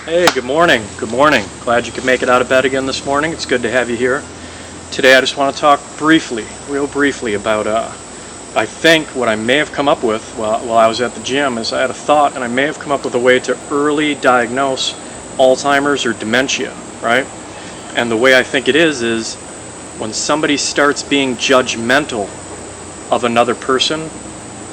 Hey, good morning. Good morning. Glad you could make it out of bed again this morning. It's good to have you here. Today I just want to talk briefly, real briefly, about I think what I may have come up with while I was at the gym is I had a thought, and I may have come up with a way to early diagnose Alzheimer's or dementia, right? And the way I think it is when somebody starts being judgmental of another person,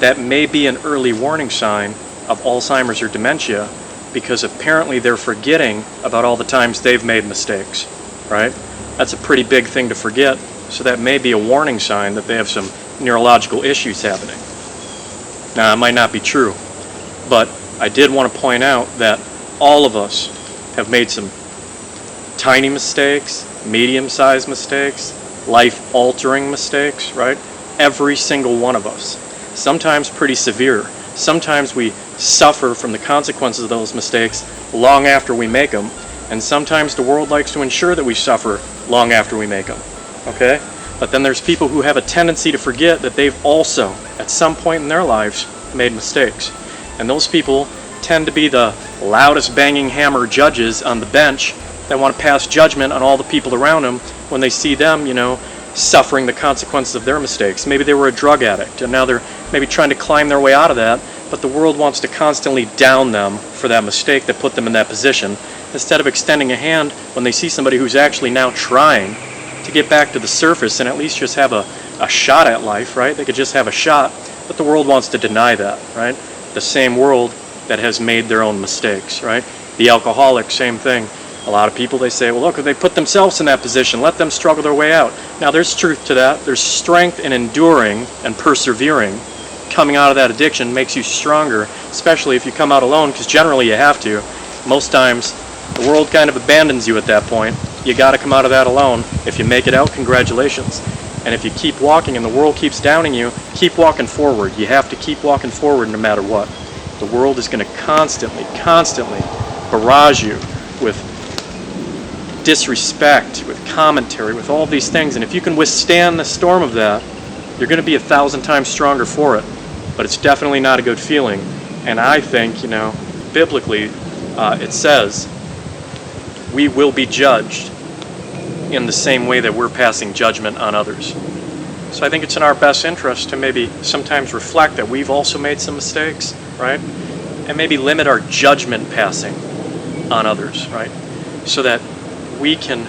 that may be an early warning sign of Alzheimer's or dementia, because apparently they're forgetting about all the times they've made mistakes, right? That's a pretty big thing to forget, so that may be a warning sign that they have some neurological issues happening. Now, it might not be true, but I did want to point out that all of us have made some tiny mistakes, medium-sized mistakes, life-altering mistakes, right? Every single one of us. Sometimes pretty severe. Sometimes we suffer from the consequences of those mistakes long after we make them, and sometimes the world likes to ensure that we suffer long after we make them, okay? But then there's people who have a tendency to forget that they've also, at some point in their lives, made mistakes. And those people tend to be the loudest banging hammer judges on the bench that want to pass judgment on all the people around them when they see them, suffering the consequences of their mistakes. Maybe they were a drug addict, and now they're maybe trying to climb their way out of that, but the world wants to constantly down them for that mistake that put them in that position, instead of extending a hand when they see somebody who's actually now trying to get back to the surface and at least just have a shot at life, right? They could just have a shot, but the world wants to deny that, right? The same world that has made their own mistakes, right? The alcoholic, same thing. A lot of people, they say, well, look, they put themselves in that position, let them struggle their way out. Now, there's truth to that. There's strength in enduring and persevering. Coming out of that addiction makes you stronger, especially if you come out alone, because generally you have to. Most times, the world kind of abandons you at that point. You got to come out of that alone. If you make it out, congratulations. And if you keep walking and the world keeps downing you, keep walking forward. You have to keep walking forward no matter what. The world is going to constantly barrage you with disrespect, with commentary, with all these things. And if you can withstand the storm of that, you're going to be 1,000 times stronger for it. But it's definitely not a good feeling. And I think, biblically, it says we will be judged in the same way that we're passing judgment on others. So I think it's in our best interest to maybe sometimes reflect that we've also made some mistakes, right? And maybe limit our judgment passing on others, right? So that we can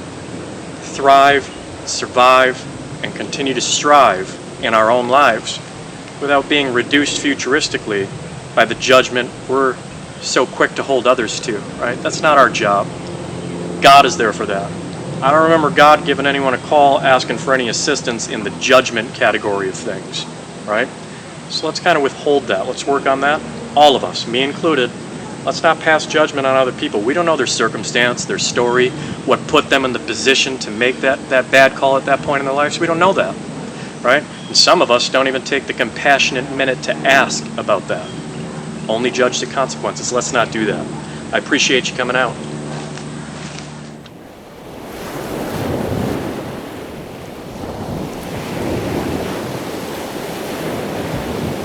thrive, survive, and continue to strive in our own lives without being reduced futuristically by the judgment we're so quick to hold others to, right? That's not our job. God is there for that. I don't remember God giving anyone a call asking for any assistance in the judgment category of things, right? So let's kind of withhold that. Let's work on that. All of us, me included. Let's not pass judgment on other people. We don't know their circumstance, their story, what put them in the position to make that bad call at that point in their lives. We don't know that, right? And some of us don't even take the compassionate minute to ask about that. Only judge the consequences. Let's not do that. I appreciate you coming out.